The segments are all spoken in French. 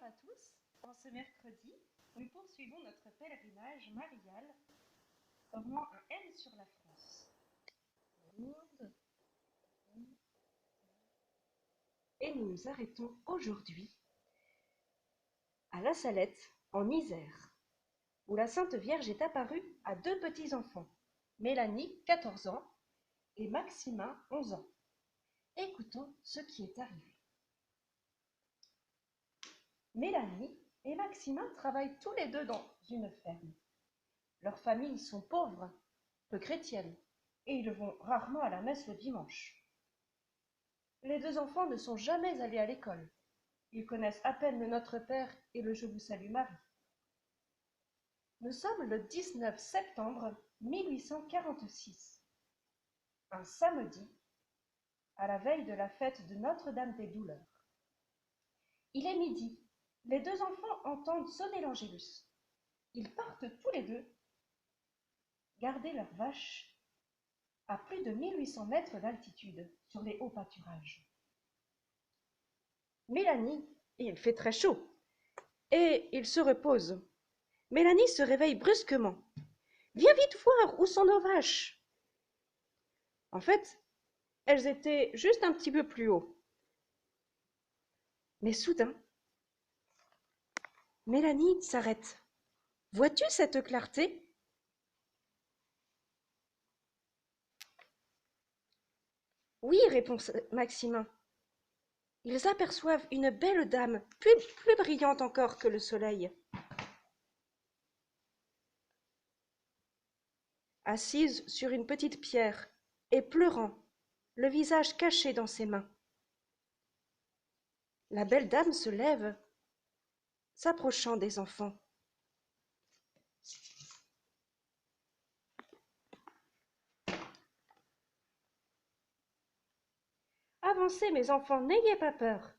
à tous. En ce mercredi, nous poursuivons notre pèlerinage marial, formant un L sur la France. Et nous nous arrêtons aujourd'hui à La Salette, en Isère, où la Sainte Vierge est apparue à deux petits-enfants, Mélanie, 14 ans, et Maximin, 11 ans. Écoutons ce qui est arrivé. Mélanie et Maximin travaillent tous les deux dans une ferme. Leurs familles sont pauvres, peu chrétiennes, et ils vont rarement à la messe le dimanche. Les deux enfants ne sont jamais allés à l'école. Ils connaissent à peine le Notre Père et le Je vous salue Marie. Nous sommes le 19 septembre 1846, un samedi, à la veille de la fête de Notre-Dame des Douleurs. Il est midi. Les deux enfants entendent sonner l'Angélus. Ils partent tous les deux garder leurs vaches à plus de 1800 mètres d'altitude sur les hauts pâturages. Mélanie, il fait très chaud, et il se repose. Mélanie se réveille brusquement. « Viens vite voir où sont nos vaches !» En fait, elles étaient juste un petit peu plus haut. Mais soudain, Mélanie s'arrête. « Vois-tu cette clarté ? » Oui, répond Maximin. Ils aperçoivent une belle dame, plus brillante encore que le soleil. Assise sur une petite pierre et pleurant, le visage caché dans ses mains. La belle dame se lève, s'approchant des enfants. Avancez, mes enfants, n'ayez pas peur.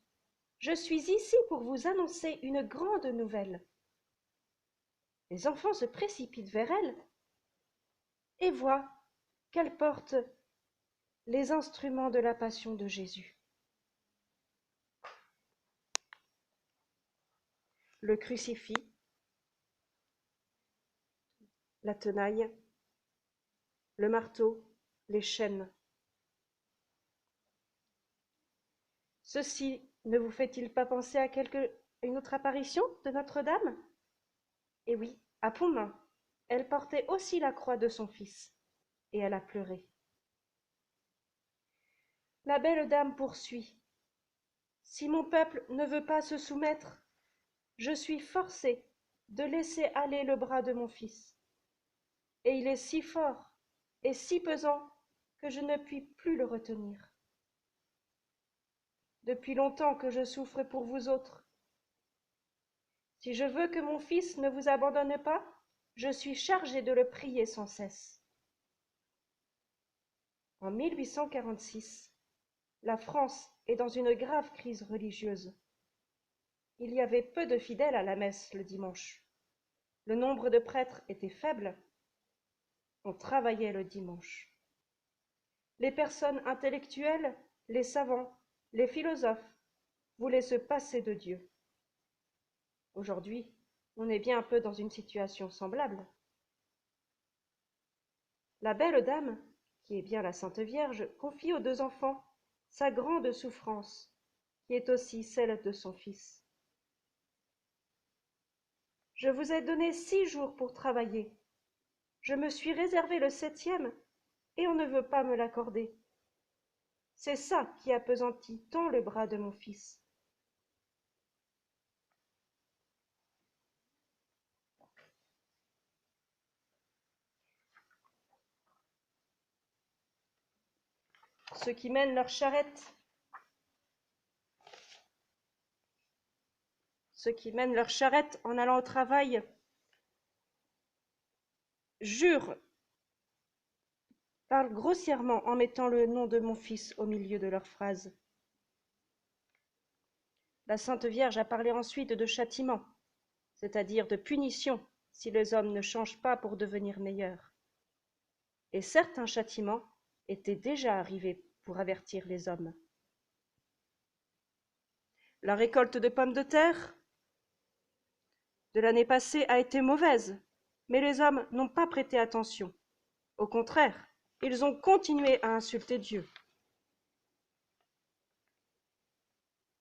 Je suis ici pour vous annoncer une grande nouvelle. Les enfants se précipitent vers elle et voient qu'elle porte les instruments de la passion de Jésus. Le crucifix, la tenaille, le marteau, les chaînes. Ceci ne vous fait-il pas penser à une autre apparition de Notre-Dame? Eh oui, à Pontmain, elle portait aussi la croix de son fils, et elle a pleuré. La belle dame poursuit. Si mon peuple ne veut pas se soumettre, je suis forcée de laisser aller le bras de mon fils. Et il est si fort et si pesant que je ne puis plus le retenir. Depuis longtemps que je souffre pour vous autres. Si je veux que mon fils ne vous abandonne pas, je suis chargée de le prier sans cesse. En 1846, la France est dans une grave crise religieuse. Il y avait peu de fidèles à la messe le dimanche. Le nombre de prêtres était faible. On travaillait le dimanche. Les personnes intellectuelles, les savants, les philosophes voulaient se passer de Dieu. Aujourd'hui, on est bien un peu dans une situation semblable. La belle dame, qui est bien la Sainte Vierge, confie aux deux enfants sa grande souffrance, qui est aussi celle de son fils. Je vous ai donné 6 jours pour travailler. Je me suis réservé le 7e et on ne veut pas me l'accorder. C'est ça qui appesantit tant le bras de mon fils. Ceux qui mènent leur charrette en allant au travail jurent, parlent grossièrement en mettant le nom de mon fils au milieu de leurs phrases. La Sainte Vierge a parlé ensuite de châtiment, c'est-à-dire de punition si les hommes ne changent pas pour devenir meilleurs. Et certains châtiments étaient déjà arrivés pour avertir les hommes. La récolte de pommes de terre, de l'année passée a été mauvaise, mais les hommes n'ont pas prêté attention. Au contraire, ils ont continué à insulter Dieu.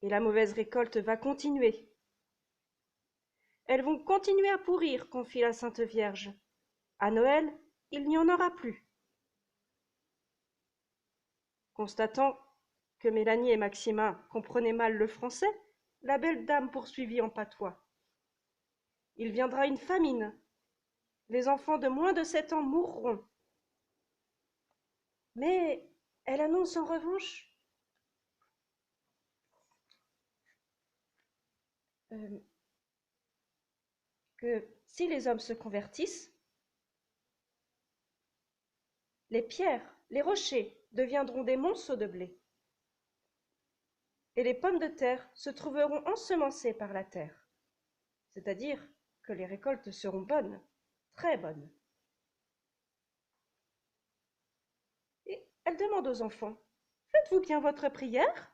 Et la mauvaise récolte va continuer. Elles vont continuer à pourrir, confie la Sainte Vierge. À Noël, il n'y en aura plus. Constatant que Mélanie et Maxima comprenaient mal le français, la belle dame poursuivit en patois. Il viendra une famine. Les enfants de moins de 7 ans mourront. Mais elle annonce en revanche que si les hommes se convertissent, les pierres, les rochers deviendront des monceaux de blé, et les pommes de terre se trouveront ensemencées par la terre, c'est-à-dire que les récoltes seront bonnes, très bonnes. Et elle demande aux enfants, « Faites-vous bien votre prière ?»«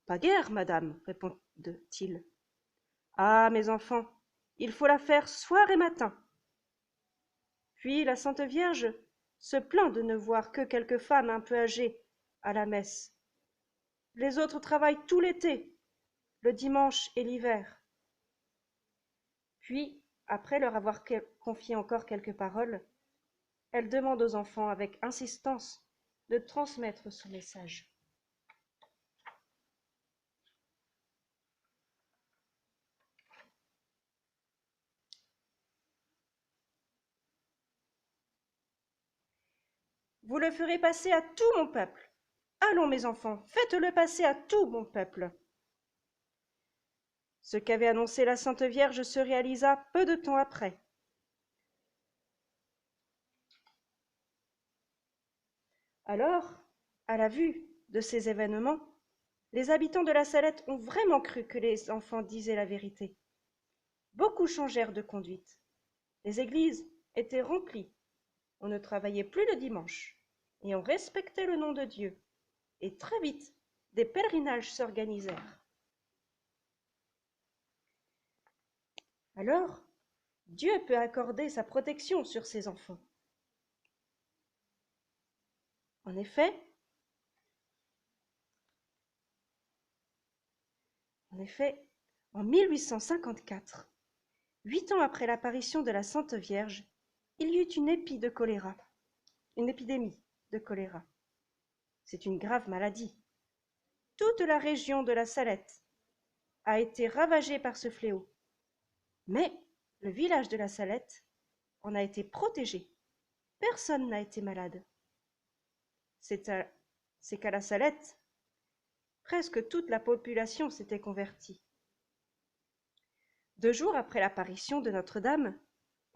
Pas guère, madame, répondent-ils. »« Ah, mes enfants, il faut la faire soir et matin. » Puis la Sainte Vierge se plaint de ne voir que quelques femmes un peu âgées à la messe. Les autres travaillent tout l'été, le dimanche et l'hiver. Puis, après leur avoir confié encore quelques paroles, elle demande aux enfants avec insistance de transmettre son message. Vous le ferez passer à tout mon peuple. Allons, mes enfants, faites-le passer à tout mon peuple. Ce qu'avait annoncé la Sainte Vierge se réalisa peu de temps après. Alors, à la vue de ces événements, les habitants de la Salette ont vraiment cru que les enfants disaient la vérité. Beaucoup changèrent de conduite. Les églises étaient remplies. On ne travaillait plus le dimanche et on respectait le nom de Dieu. Et très vite, des pèlerinages s'organisèrent. Alors, Dieu peut accorder sa protection sur ses enfants. En effet, en 1854, 8 ans après l'apparition de la Sainte Vierge, il y eut une épidémie de choléra. C'est une grave maladie. Toute la région de la Salette a été ravagée par ce fléau. Mais le village de la Salette en a été protégé. Personne n'a été malade. C'est qu'à la Salette, presque toute la population s'était convertie. 2 jours après l'apparition de Notre-Dame,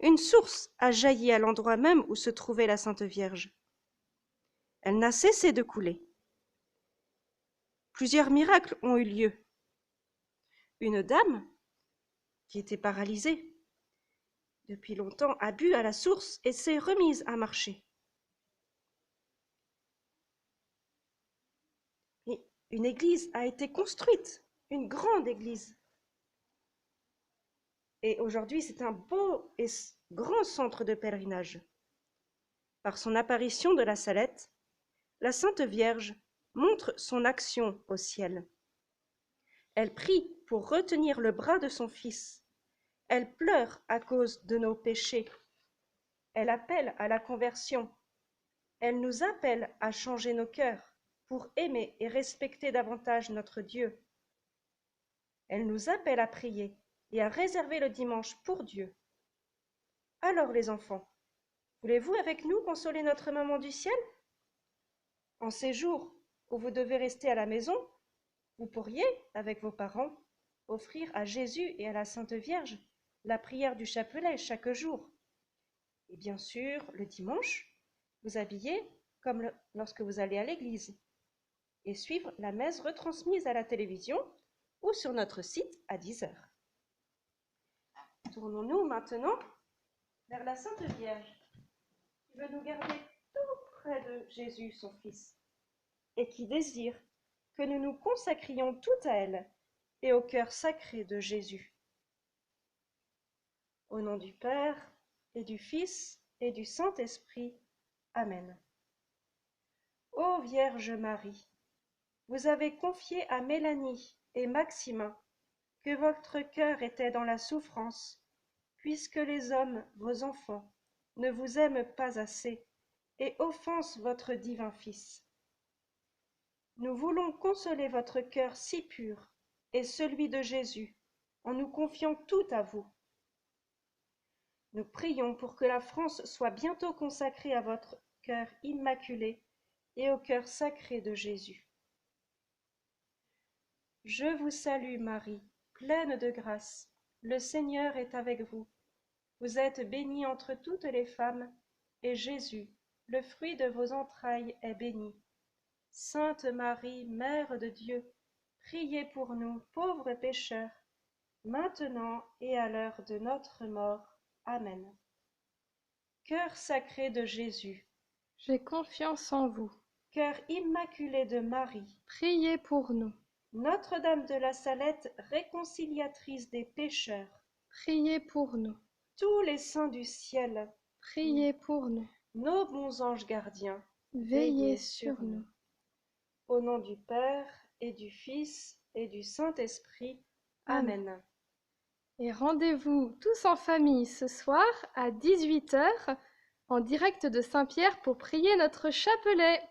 une source a jailli à l'endroit même où se trouvait la Sainte Vierge. Elle n'a cessé de couler. Plusieurs miracles ont eu lieu. Une dame, qui était paralysée depuis longtemps, a bu à la source et s'est remise à marcher. Et une église a été construite, une grande église. Et aujourd'hui, c'est un beau et grand centre de pèlerinage. Par son apparition de la Salette, la Sainte Vierge montre son action au ciel. Elle prie pour retenir le bras de son Fils. Elle pleure à cause de nos péchés. Elle appelle à la conversion. Elle nous appelle à changer nos cœurs pour aimer et respecter davantage notre Dieu. Elle nous appelle à prier et à réserver le dimanche pour Dieu. Alors les enfants, voulez-vous avec nous consoler notre maman du ciel? En ces jours où vous devez rester à la maison, vous pourriez, avec vos parents, offrir à Jésus et à la Sainte Vierge la prière du chapelet chaque jour. Et bien sûr, le dimanche, vous habiller comme lorsque vous allez à l'église et suivre la messe retransmise à la télévision ou sur notre site à 10h. Tournons-nous maintenant vers la Sainte Vierge qui veut nous garder tout près de Jésus, son Fils, et qui désire que nous nous consacrions tout à elle et au cœur sacré de Jésus. Au nom du Père, et du Fils, et du Saint-Esprit. Amen. Ô Vierge Marie, vous avez confié à Mélanie et Maximin que votre cœur était dans la souffrance, puisque les hommes, vos enfants, ne vous aiment pas assez et offensent votre divin Fils. Nous voulons consoler votre cœur si pur et celui de Jésus en nous confiant tout à vous. Nous prions pour que la France soit bientôt consacrée à votre cœur immaculé et au cœur sacré de Jésus. Je vous salue Marie, pleine de grâce, le Seigneur est avec vous. Vous êtes bénie entre toutes les femmes, et Jésus, le fruit de vos entrailles, est béni. Sainte Marie, Mère de Dieu, priez pour nous, pauvres pécheurs, maintenant et à l'heure de notre mort. Amen. Cœur sacré de Jésus, J'ai confiance en vous. cœur immaculé de Marie, Priez pour nous. Notre-Dame de la Salette, réconciliatrice des pécheurs, Priez pour nous. tous les saints du ciel, Priez pour nous. nos bons anges gardiens, Veillez sur nous. Au nom du Père, et du Fils, et du Saint-Esprit. Amen. Et rendez-vous tous en famille ce soir à 18 h en direct de Saint-Pierre pour prier notre chapelet.